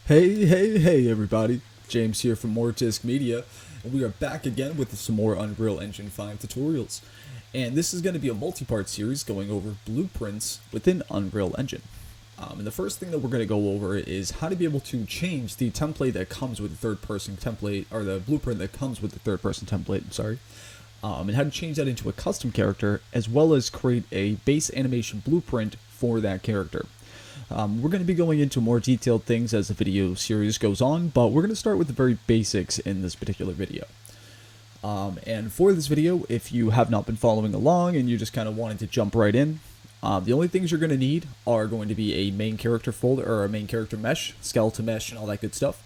Hey, everybody. James here from Mortisk Media, and we are back again with some more Unreal Engine 5 tutorials. And this is going to be a multi-part series going over blueprints within Unreal Engine. And the first thing that we're going to go over is how to be able to change the template that comes with the third-person template, or the blueprint that comes with the third-person template, and how to change that into a custom character, as well as create a base animation blueprint for that character. We're going to be going into more detailed things as the video series goes on, but we're going to start with the very basics in this particular video. And for this video, if you have not been following along and you just kind of wanted to jump right in, the only things you're going to need are going to be a main character folder, or a main character mesh, skeleton mesh, and all that good stuff,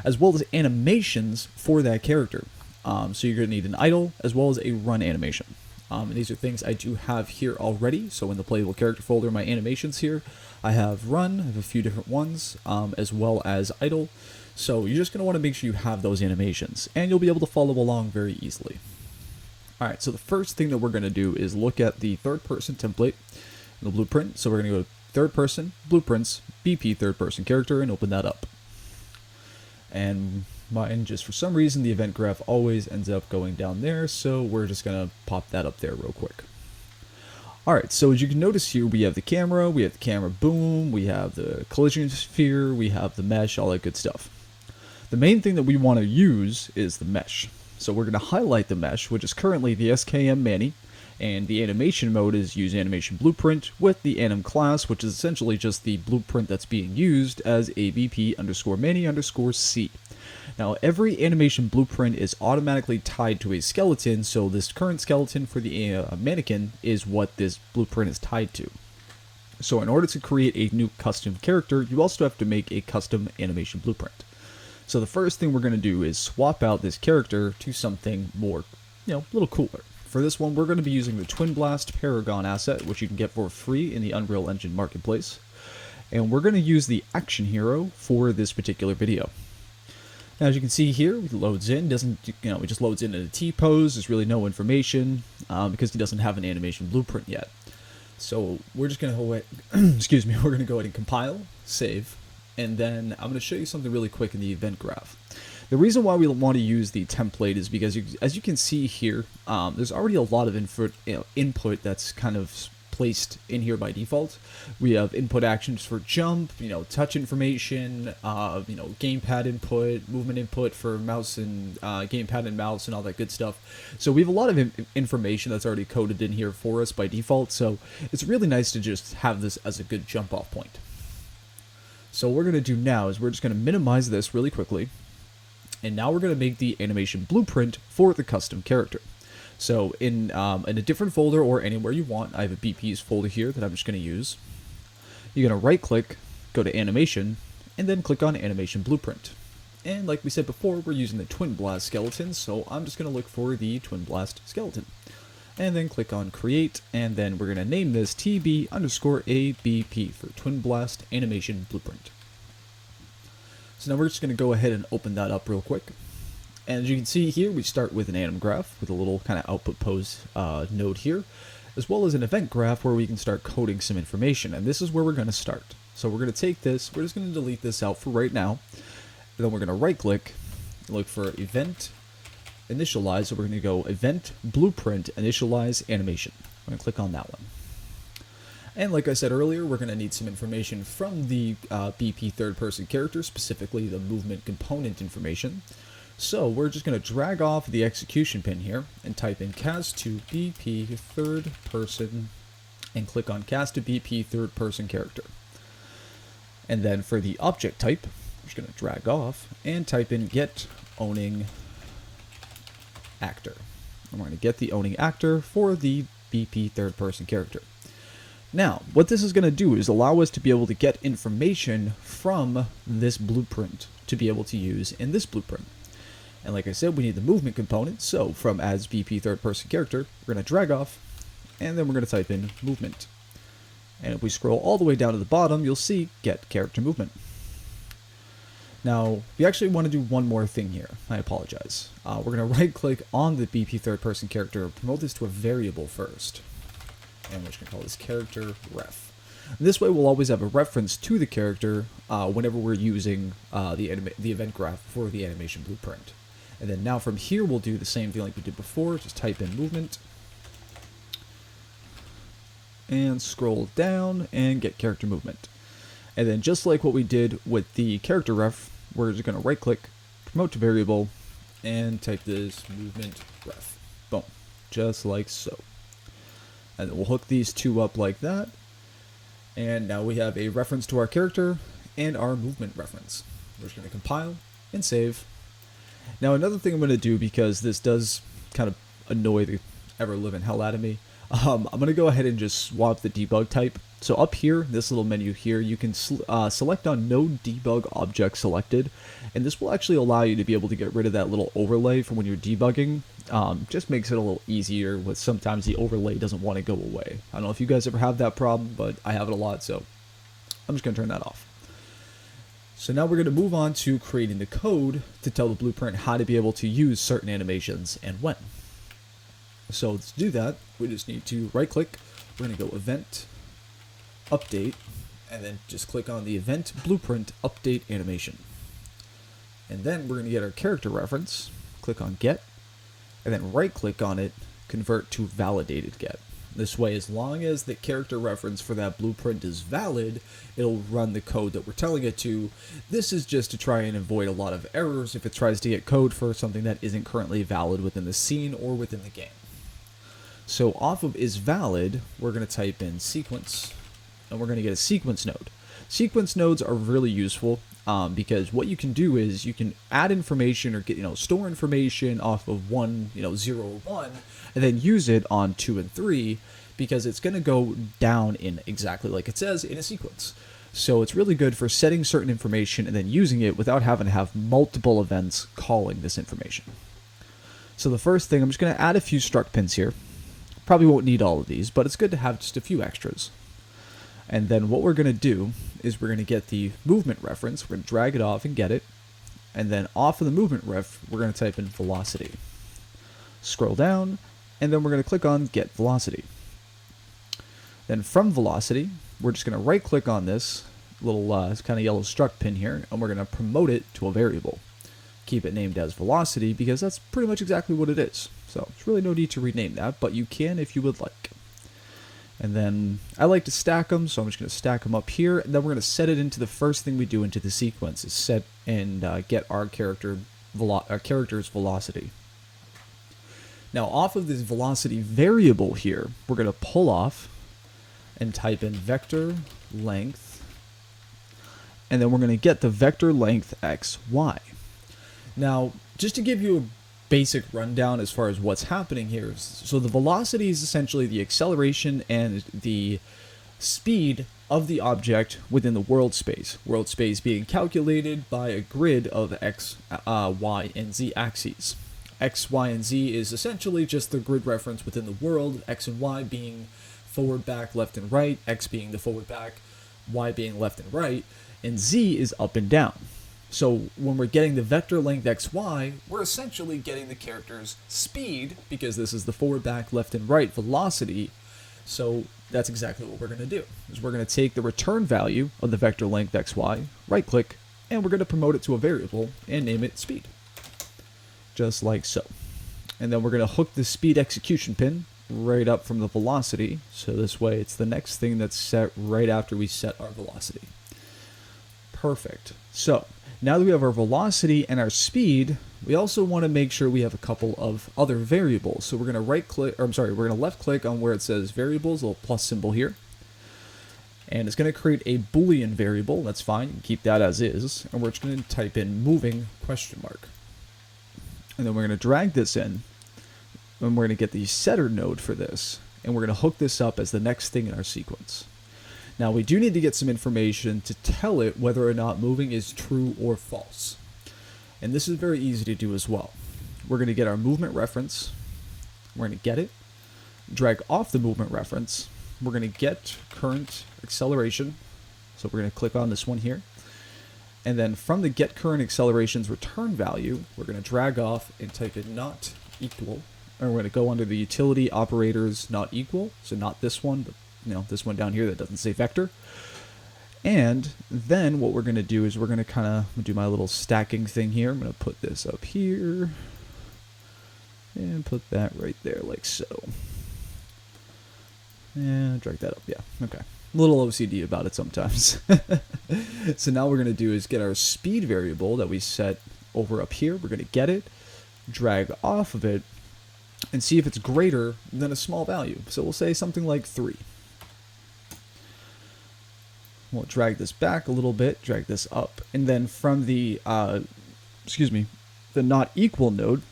as well as animations for that character. So you're going to need an idle as well as a run animation. And these are things I do have here already. So in the playable character folder, my animations here, I have run, I have a few different ones, as well as idle. So you're just going to want to make sure you have those animations, and you'll be able to follow along very easily. Alright, so the first thing that we're going to do is look at the third person template, the blueprint. So we're going to go to third person, blueprints, BP third person character, and open that up. And mine, just for some reason, the event graph always ends up going down there, so we're just going to pop that up there real quick. Alright, so as you can notice here, we have the camera boom, we have the collision sphere, we have the mesh, all that good stuff. The main thing that we want to use is the mesh. So we're going to highlight the mesh, which is currently the SKM Mani, and the animation mode is use animation blueprint with the anim class, which is essentially just the blueprint that's being used as ABP_Mani_C. Now, every animation blueprint is automatically tied to a skeleton, so this current skeleton for the mannequin is what this blueprint is tied to. So in order to create a new custom character, you also have to make a custom animation blueprint. So the first thing we're going to do is swap out this character to something more, a little cooler. For this one, we're going to be using the Twin Blast Paragon asset, which you can get for free in the Unreal Engine Marketplace. And we're going to use the Action Hero for this particular video. Now, as you can see here, it loads in, it just loads in a T-pose. There's really no information because he doesn't have an animation blueprint yet. So we're just going to go ahead, we're going to go ahead and compile, save, and then I'm going to show you something really quick in the event graph. The reason why we want to use the template is because, as you can see here, there's already a lot of input that's kind of placed in here by default. We have input actions for jump, touch information, gamepad input, movement input for mouse and gamepad and mouse and all that good stuff. So we have a lot of information that's already coded in here for us by default, so it's really nice to just have this as a good jump off point. So what we're going to do now is we're just going to minimize this really quickly, and now we're going to make the animation blueprint for the custom character. So in a different folder or anywhere you want, I have a BP's folder here that I'm just going to use. You're going to right click, go to animation, and then click on animation blueprint. And like we said before, we're using the Twin Blast skeleton, so I'm just going to look for the Twin Blast skeleton. And then click on create, and then we're going to name this TB_ABP for Twin Blast Animation Blueprint. So now we're just going to go ahead and open that up real quick. And as you can see here, we start with an anim graph with a little kind of output pose node here, as well as an event graph where we can start coding some information. And this is where we're going to start. So we're going to take this, we're just going to delete this out for right now. And then we're going to right click, look for event initialize. So we're going to go event blueprint initialize animation. I'm going to click on that one. And like I said earlier, we're going to need some information from the BP third person character, specifically the movement component information. So we're just going to drag off the execution pin here and type in cast to BP third person and click on cast to BP third person character. And then for the object type, we're just going to drag off and type in get owning actor. And we're going to get the owning actor for the BP third person character. Now, what this is going to do is allow us to be able to get information from this blueprint to be able to use in this blueprint. And like I said, we need the movement component, so from as BP third person character, we're going to drag off, and then we're going to type in movement. And if we scroll all the way down to the bottom, you'll see get character movement. Now, we actually want to do one more thing here. I apologize. We're going to right click on the BP third person character, promote this to a variable first. And we're just going to call this character ref. And this way we'll always have a reference to the character whenever we're using the event graph for the animation blueprint. And then now from here we'll do the same thing like we did before, just type in movement, and scroll down and get character movement. And then just like what we did with the character ref, we're just going to right click, promote to variable, and type this movement ref. Boom. Just like so. And then we'll hook these two up like that. And now we have a reference to our character and our movement reference. We're just going to compile and save. Now another thing I'm going to do, because this does kind of annoy the ever-living hell out of me, I'm going to go ahead and just swap the debug type. So up here, this little menu here, you can select on no debug object selected, and this will actually allow you to be able to get rid of that little overlay from when you're debugging. Just makes it a little easier with sometimes the overlay doesn't want to go away. I don't know if you guys ever have that problem, but I have it a lot, so I'm just going to turn that off. So now we're going to move on to creating the code to tell the blueprint how to be able to use certain animations and when. So to do that, we just need to right click, we're going to go event, update, and then just click on the event blueprint update animation. And then we're going to get our character reference, click on get, and then right click on it, convert to validated get. This way, as long as the character reference for that blueprint is valid, it'll run the code that we're telling it to. This is just to try and avoid a lot of errors if it tries to get code for something that isn't currently valid within the scene or within the game. So off of is valid, we're going to type in sequence, and we're going to get a sequence node. Sequence nodes are really useful because what you can do is you can add information or get, store information off of 1, 0 or 1, and then use it on 2 and 3 because it's going to go down in exactly like it says in a sequence. So it's really good for setting certain information and then using it without having to have multiple events calling this information. So the first thing, I'm just going to add a few struct pins here. Probably won't need all of these, but it's good to have just a few extras. And then what we're going to do is we're going to get the movement reference, we're going to drag it off and get it, and then off of the movement ref, we're going to type in velocity. Scroll down, and then we're going to click on get velocity. Then from velocity, we're just going to right click on this little kind of yellow struct pin here, and we're going to promote it to a variable. Keep it named as velocity because that's pretty much exactly what it is. So there's really no need to rename that, but you can if you would like. And then I like to stack them, so I'm just going to stack them up here, and then we're going to set it into the first thing we do into the sequence is set and get our character's velocity. Now off of this velocity variable here, we're going to pull off and type in vector length, and then we're going to get the vector length x, y. Now, just to give you a basic rundown as far as what's happening here, so the velocity is essentially the acceleration and the speed of the object within the world space. World space being calculated by a grid of x, y, and z axes. X, y, and z is essentially just the grid reference within the world, x and y being forward, back, left, and right, x being the forward, back, y being left and right, and z is up and down. So when we're getting the vector length xy, we're essentially getting the character's speed, because this is the forward, back, left, and right velocity. So that's exactly what we're going to do, is we're going to take the return value of the vector length xy, right click, and we're going to promote it to a variable and name it speed. Just like so. And then we're going to hook the speed execution pin right up from the velocity, so this way it's the next thing that's set right after we set our velocity. Perfect. So now that we have our velocity and our speed, we also want to make sure we have a couple of other variables. So we're going to left click on where it says variables, a little plus symbol here. And it's going to create a Boolean variable. That's fine. You can keep that as is. And we're just going to type in moving question mark. And then we're going to drag this in. And we're going to get the setter node for this. And we're going to hook this up as the next thing in our sequence. Now we do need to get some information to tell it whether or not moving is true or false. And this is very easy to do as well. We're going to get our movement reference. We're going to get it. Drag off the movement reference. We're going to get current acceleration. So we're going to click on this one here. And then from the get current acceleration's return value, we're going to drag off and type in not equal. And we're going to go under the utility operators not equal. So not this one, but this one down here that doesn't say vector. And then what we're going to do is we're going to kind of do my little stacking thing here. I'm going to put this up here and put that right there like so. And drag that up. Yeah, okay. A little OCD about it sometimes. So now what we're going to do is get our speed variable that we set over up here. We're going to get it, drag off of it, and see if it's greater than a small value. So we'll say something like 3. We'll drag this back a little bit, drag this up, and then from the, the not equal node,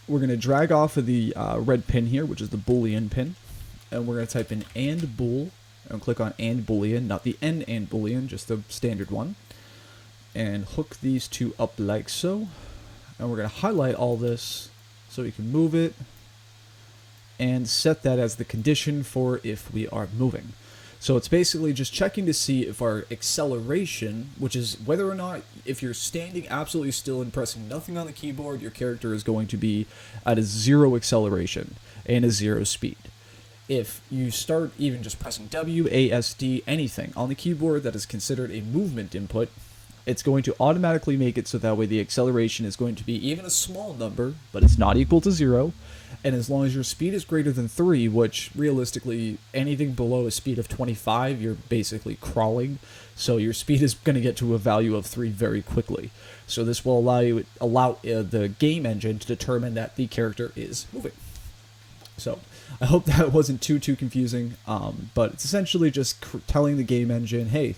we're going to drag off of the red pin here, which is the Boolean pin, and we're going to type in and bool, and click on and Boolean, not the n and Boolean, just the standard one, and hook these two up like so, and we're going to highlight all this so we can move it, and set that as the condition for if we are moving. So it's basically just checking to see if our acceleration, which is whether or not if you're standing absolutely still and pressing nothing on the keyboard, your character is going to be at a 0 acceleration and a 0 speed. If you start even just pressing W, A, S, D, anything on the keyboard that is considered a movement input, it's going to automatically make it so that way the acceleration is going to be even a small number, but it's not equal to 0. And as long as your speed is greater than 3, which realistically anything below a speed of 25, you're basically crawling. So your speed is going to get to a value of 3 very quickly. So this will allow the game engine to determine that the character is moving. So I hope that wasn't too confusing, but it's essentially just telling the game engine, hey,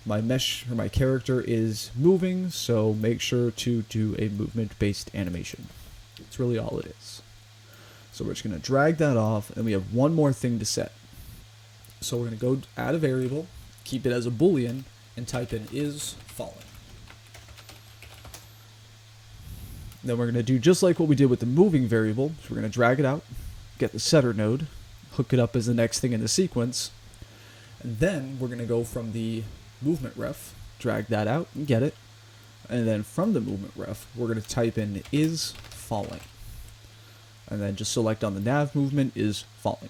my mesh or my character is moving, so make sure to do a movement-based animation. That's really all it is. So we're just going to drag that off, and we have one more thing to set. So we're going to go add a variable, keep it as a Boolean, and type in is falling. Then we're going to do just like what we did with the moving variable. So we're going to drag it out, get the setter node, hook it up as the next thing in the sequence, and then we're going to go from the movement ref, drag that out and get it, and then from the movement ref, we're going to type in is falling. And then just select on the nav movement is falling.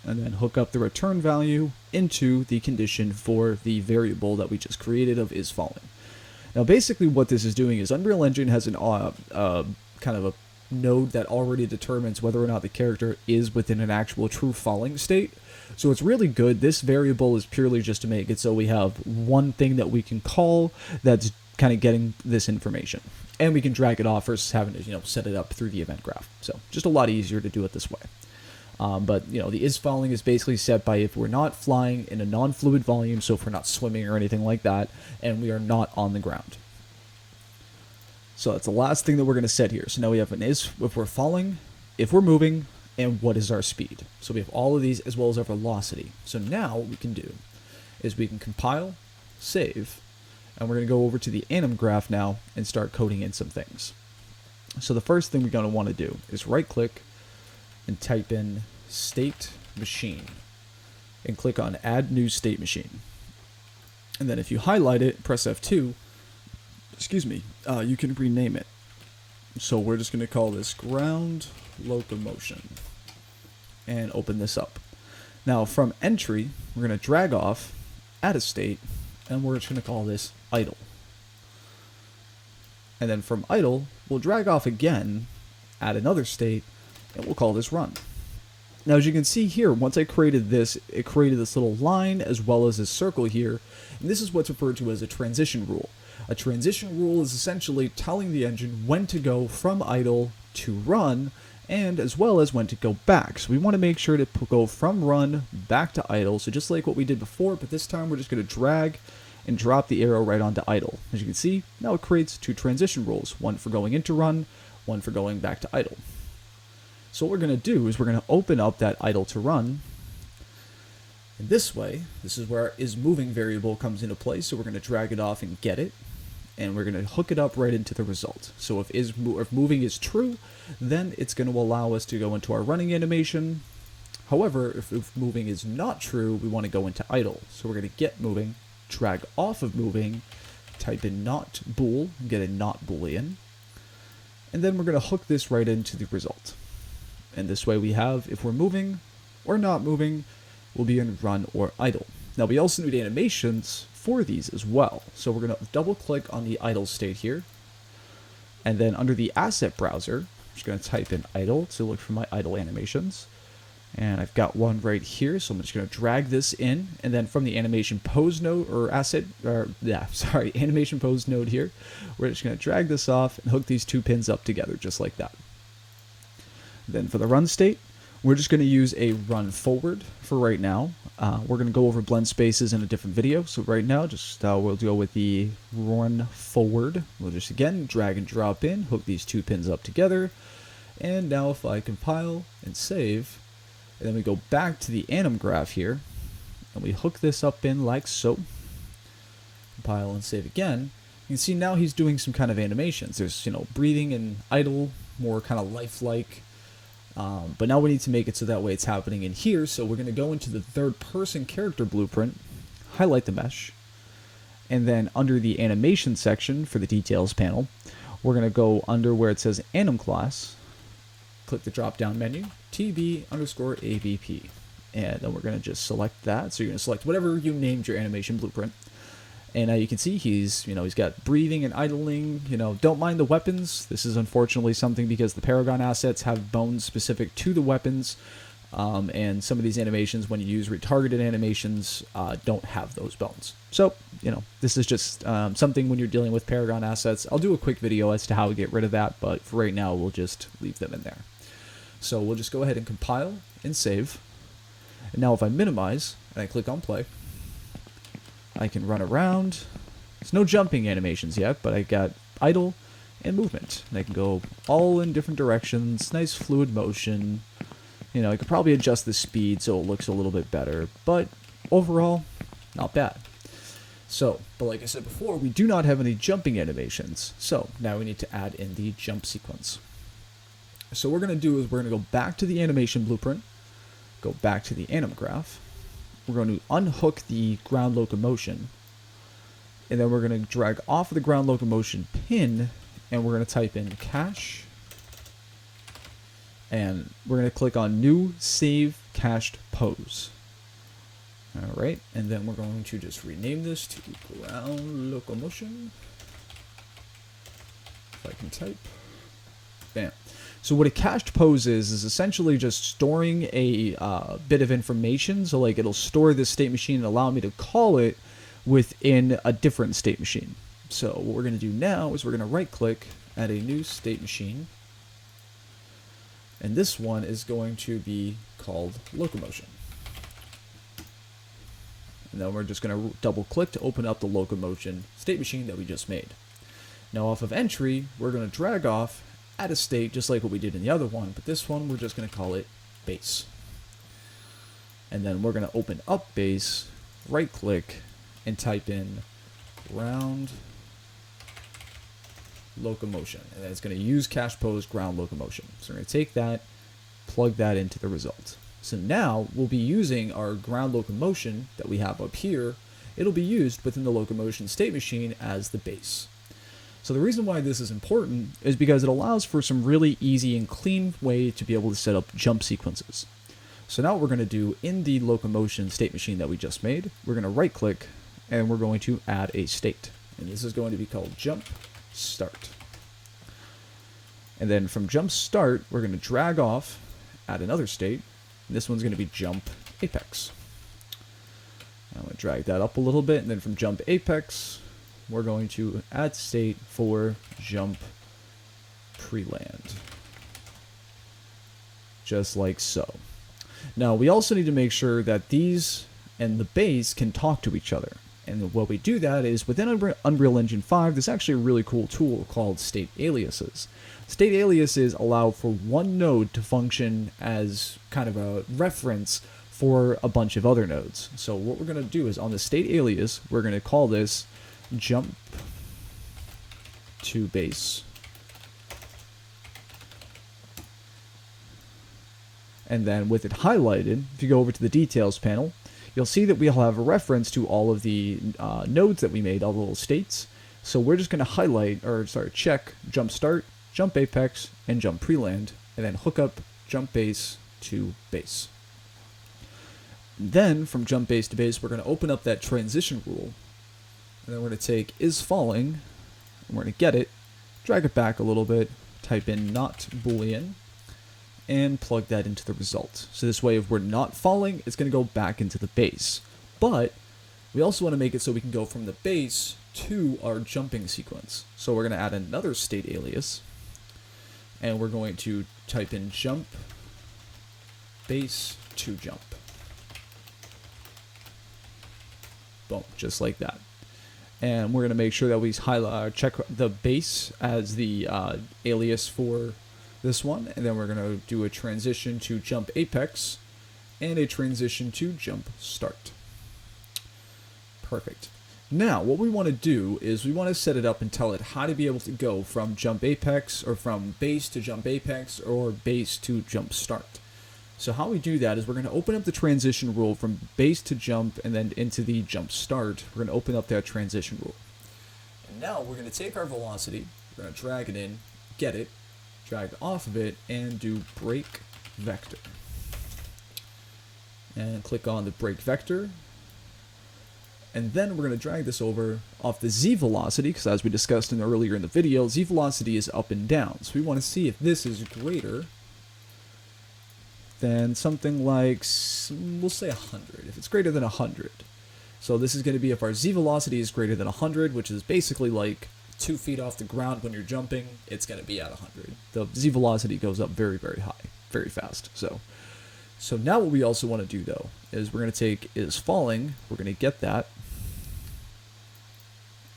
And then hook up the return value into the condition for the variable that we just created of is falling. Now basically what this is doing is Unreal Engine has an kind of a node that already determines whether or not the character is within an actual true falling state. So it's really good. This variable is purely just to make it so we have one thing that we can call that's kind of getting this information. And we can drag it off versus having to, set it up through the event graph. So just a lot easier to do it this way. But, the is falling is basically set by if we're not flying in a non-fluid volume, so if we're not swimming or anything like that, and we are not on the ground. So that's the last thing that we're going to set here. So now we have an is if we're falling, if we're moving, and what is our speed. So we have all of these as well as our velocity. So now what we can do is we can compile, save, and we're going to go over to the anim graph now and start coding in some things. So the first thing we're going to want to do is right click and type in state machine and click on add new state machine. And then if you highlight it, press F2, you can rename it. So we're just going to call this ground locomotion and open this up. Now from entry, we're going to drag off, add a state, and we're just going to call this idle. And then from idle, we'll drag off again, add another state, and we'll call this run. Now as you can see here, once I created this, it created this little line as well as this circle here, and this is what's referred to as a transition rule. A transition rule is essentially telling the engine when to go from idle to run, and as well as when to go back. So we want to make sure to go from run back to idle, so just like what we did before, but this time we're just going to drag and drop the arrow right onto idle. As you can see, now it creates two transition rules, one for going into run, one for going back to idle. So what we're going to do is we're going to open up that idle to run, and this way, this is where our is moving variable comes into play, so we're going to drag it off and get it, and we're going to hook it up right into the result. So if moving is true, then it's going to allow us to go into our running animation. However, if moving is not true, we want to go into idle. So we're going to get moving, drag off of moving, type in not bool, and get a not boolean, and then we're going to hook this right into the result. And this way we have, if we're moving or not moving, will be in run or idle. Now we also need animations for these as well. So we're going to double click on the idle state here. And then under the asset browser, I'm just going to type in idle to look for my idle animations. And I've got one right here, so I'm just going to drag this in, and then from the animation pose node or animation pose node here, we're just going to drag this off and hook these two pins up together just like that. Then for the run state, we're just going to use a run forward for right now. We're going to go over blend spaces in a different video, so right now just we'll go with the run forward. We'll just again drag and drop in, hook these two pins up together, and now if I compile and save, and then we go back to the anim graph here, and we hook this up in like so. Compile and save again. You can see now he's doing some kind of animations. There's, breathing and idle, more kind of lifelike. But now we need to make it so that way it's happening in here. So we're going to go into the third-person character blueprint, highlight the mesh, and then under the animation section for the details panel, we're going to go under where it says anim class, click the drop-down menu, TB_AVP, and then we're going to just select that. So you're going to select whatever you named your animation blueprint. And now you can see he's got breathing and idling. Don't mind the weapons. This is unfortunately something because the Paragon assets have bones specific to the weapons. And some of these animations, when you use retargeted animations, don't have those bones. So, this is just something when you're dealing with Paragon assets. I'll do a quick video as to how to get rid of that, but for right now, we'll just leave them in there. So we'll just go ahead and compile and save. And now if I minimize and I click on play, I can run around. There's no jumping animations yet, but I got idle and movement. And I can go all in different directions, nice fluid motion. I could probably adjust the speed so it looks a little bit better, but overall, not bad. So, but like I said before, we do not have any jumping animations. So now we need to add in the jump sequence. So what we're going to do is we're going to go back to the animation blueprint, go back to the anim graph. We're going to unhook the ground locomotion, and then we're going to drag off of the ground locomotion pin, and we're going to type in cache, and we're going to click on new save cached pose. Alright, and then we're going to just rename this to ground locomotion. If I can type. Bam. So what a cached pose is essentially just storing a bit of information. So like it'll store this state machine and allow me to call it within a different state machine. So what we're going to do now is we're going to right click, add a new state machine. And this one is going to be called locomotion. And then we're just going to double click to open up the locomotion state machine that we just made. Now off of entry, we're going to drag off, add a state just like what we did in the other one, but this one we're just going to call it base. And then we're going to open up base, right click, and type in ground locomotion. And then it's going to use cache pose ground locomotion. So we're going to take that, plug that into the result. So now we'll be using our ground locomotion that we have up here. It'll be used within the locomotion state machine as the base. So the reason why this is important is because it allows for some really easy and clean way to be able to set up jump sequences. So now what we're going to do in the locomotion state machine that we just made, we're going to right click and we're going to add a state. And this is going to be called jump start. And then from jump start, we're going to drag off, add another state. This one's going to be jump apex. I'm going to drag that up a little bit, and then from jump apex, we're going to add state for jump pre-land. Just like so. Now, we also need to make sure that these and the base can talk to each other. And what we do that is within Unreal Engine 5, there's actually a really cool tool called state aliases. State aliases allow for one node to function as kind of a reference for a bunch of other nodes. So what we're going to do is on the state alias, we're going to call this jump to base. And then with it highlighted, if you go over to the details panel, you'll see that we'll have a reference to all of the nodes that we made, all the little states. So we're just going to check jump start, jump apex, and jump pre-land, and then hook up jump base to base. Then from jump base to base, we're going to open up that transition rule, and then we're going to take is falling, and we're going to get it, drag it back a little bit, type in not boolean, and plug that into the result. So this way, if we're not falling, it's going to go back into the base. But we also want to make it so we can go from the base to our jumping sequence. So we're going to add another state alias, and we're going to type in jump base to jump. Boom, just like that. And we're going to make sure that we check the base as the alias for this one, and then we're going to do a transition to jump apex and a transition to jump start. Perfect. Now, what we want to do is we want to set it up and tell it how to be able to go from jump apex, or from base to jump apex, or base to jump start. So how we do that is we're going to open up the transition rule from base to jump and then into the jump start. We're going to open up that transition rule. And now we're going to take our velocity, we're going to drag it in, get it, drag off of it, and do break vector. And click on the break vector. And then we're going to drag this over off the z velocity, because as we discussed earlier in the video, z velocity is up and down. So we want to see if this is greater than something like, we'll say 100, if it's greater than 100. So this is going to be if our z velocity is greater than 100, which is basically like 2 feet off the ground when you're jumping, it's going to be at 100. The z velocity goes up very, very high, very fast. So now what we also want to do, though, is we're going to take is falling, we're going to get that,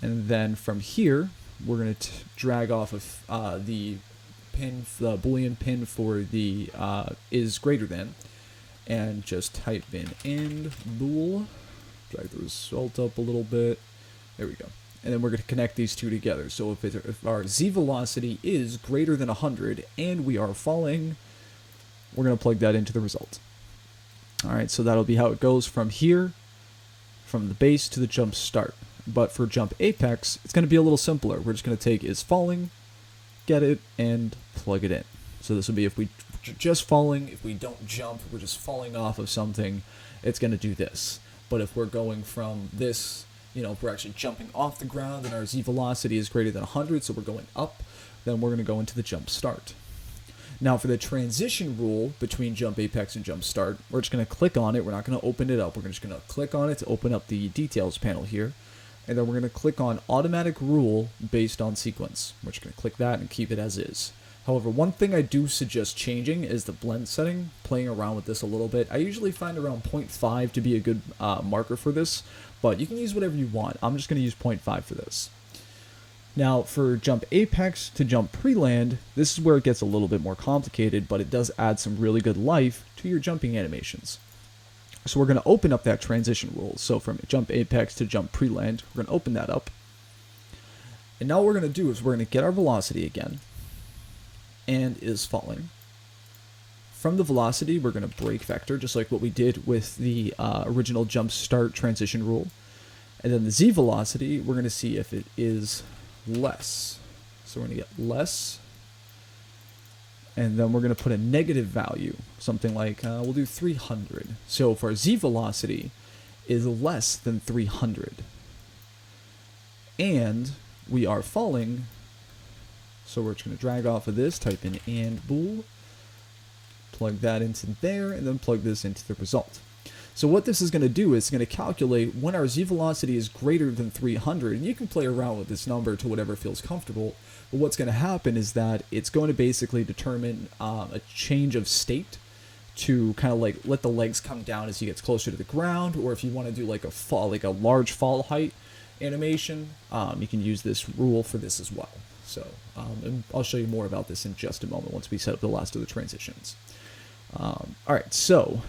and then from here, we're going to drag off of the Boolean pin for the is greater than, and just type in and bool, drag the result up a little bit, there we go. And then we're going to connect these two together. So if our z velocity is greater than 100 and we are falling, we're going to plug that into the result. Alright, so that'll be how it goes from here, from the base to the jump start. But for jump apex, it's going to be a little simpler. We're just going to take is falling, get it, and plug it in. So this will be if we just falling, if we don't jump, we're just falling off of something, it's going to do this. But if we're going from this, if we're actually jumping off the ground and our z velocity is greater than 100, so we're going up, then we're going to go into the jump start. Now for the transition rule between jump apex and jump start, we're just going to click on it. We're not going to open it up. We're just going to click on it to open up the details panel here. And then we're going to click on automatic rule based on sequence. We're just going to click that and keep it as is. However, one thing I do suggest changing is the blend setting, playing around with this a little bit. I usually find around 0.5 to be a good marker for this, but you can use whatever you want. I'm just going to use 0.5 for this. Now, for jump apex to jump pre-land, this is where it gets a little bit more complicated, but it does add some really good life to your jumping animations. So we're going to open up that transition rule. So from jump apex to jump pre-land, we're going to open that up. And now what we're going to do is we're going to get our velocity again, and is falling. From the velocity, we're going to break vector, just like what we did with the original jump start transition rule. And then the z velocity, we're going to see if it is less. So we're going to get less. And then we're going to put a negative value, something like, we'll do 300. So if our z velocity is less than 300, and we are falling, so we're just going to drag off of this, type in and bool, plug that into there, and then plug this into the result. So what this is going to do is it's going to calculate when our z velocity is greater than 300, and you can play around with this number to whatever feels comfortable, but what's going to happen is that it's going to basically determine a change of state to kind of like let the legs come down as he gets closer to the ground, or if you want to do like a fall, like a large fall height animation, you can use this rule for this as well. So and I'll show you more about this in just a moment once we set up the last of the transitions. Alright, so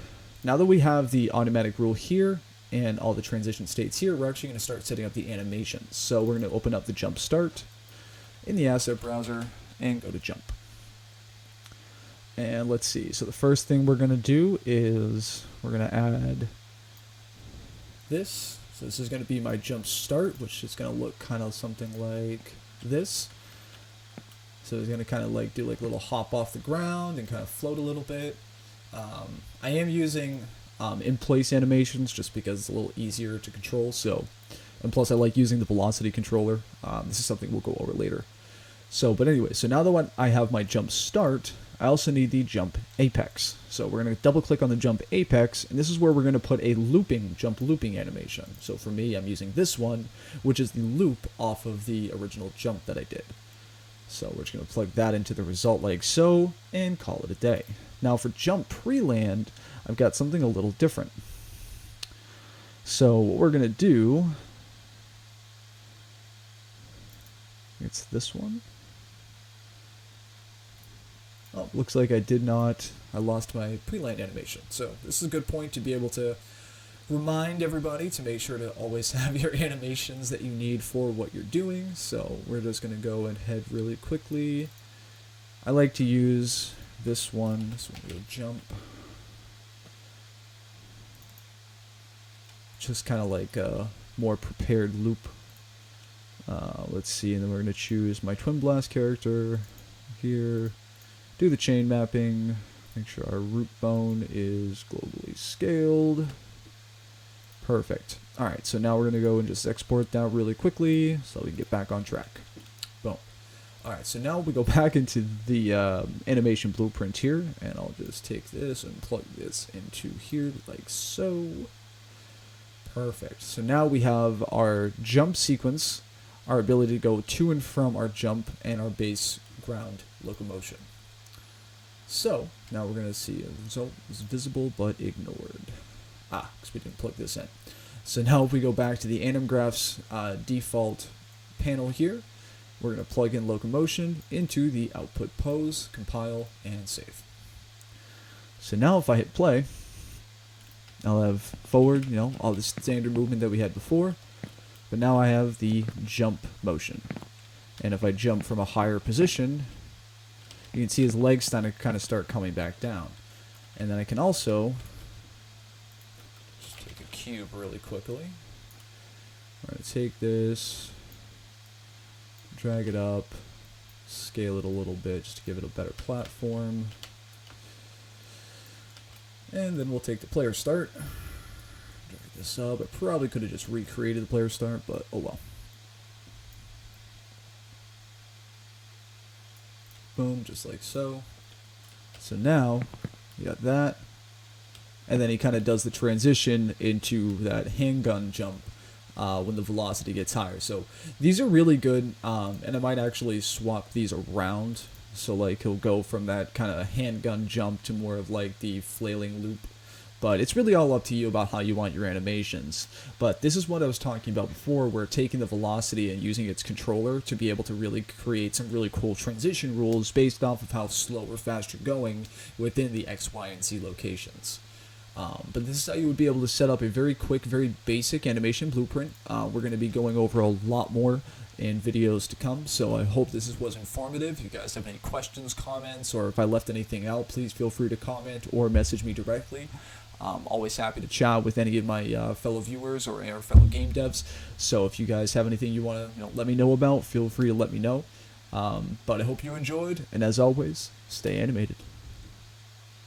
now that we have the automatic rule here and all the transition states here, we're actually going to start setting up the animations. So we're going to open up the jump start in the asset browser and go to jump. And let's see, so the first thing we're going to do is we're going to add this. So this is going to be my jump start, which is going to look kind of something like this. So it's going to kind of like do like a little hop off the ground and kind of float a little bit. I am using in-place animations just because it's a little easier to control. So, and plus I like using the velocity controller. This is something we'll go over later. So, but anyway, so now that I have my jump start, I also need the jump apex. So we're going to double click on the jump apex, and this is where we're going to put a jump looping animation. So for me, I'm using this one, which is the loop off of the original jump that I did. So we're just going to plug that into the result like so, and call it a day. Now for jump pre-land, I've got something a little different. So what we're going to do, it's this one. Oh, looks like I lost my pre-land animation. So this is a good point to be able to remind everybody to make sure to always have your animations that you need for what you're doing. So we're just going to go ahead really quickly. I like to use this one. So we'll jump. Just kind of like a more prepared loop. Let's see, and then we're going to choose my Twin Blast character here. Do the chain mapping, make sure our root bone is globally scaled. Perfect. Alright, so now we're going to go and just export that really quickly so we can get back on track. Boom. Alright, so now we go back into the animation blueprint here, and I'll just take this and plug this into here like so. Perfect. So now we have our jump sequence, our ability to go to and from our jump, and our base ground locomotion. So, now we're going to see a result is visible but ignored. Because we didn't plug this in. So now if we go back to the Anim Graphs default panel here, we're going to plug in locomotion into the output pose, compile, and save. So now if I hit play, I'll have forward, all the standard movement that we had before, but now I have the jump motion. And if I jump from a higher position, you can see his legs kind of start coming back down. And then I can also just take a cube really quickly. I'm going to take this, drag it up, scale it a little bit just to give it a better platform. And then we'll take the player start, drag this up. I probably could have just recreated the player start, but oh well. Boom, just like so. So now, you got that. And then he kind of does the transition into that handgun jump when the velocity gets higher. So these are really good, and I might actually swap these around. So like he'll go from that kind of handgun jump to more of like the flailing loop. But it's really all up to you about how you want your animations. But this is what I was talking about before, where taking the velocity and using its controller to be able to really create some really cool transition rules based off of how slow or fast you're going within the X, Y, and Z locations. But this is how you would be able to set up a very quick, very basic animation blueprint. We're going to be going over a lot more in videos to come, so I hope this was informative. If you guys have any questions, comments, or if I left anything out, please feel free to comment or message me directly. I'm always happy to chat with any of my fellow viewers or our fellow game devs. So if you guys have anything you want to let me know about, feel free to let me know. But I hope you enjoyed, and as always, stay animated.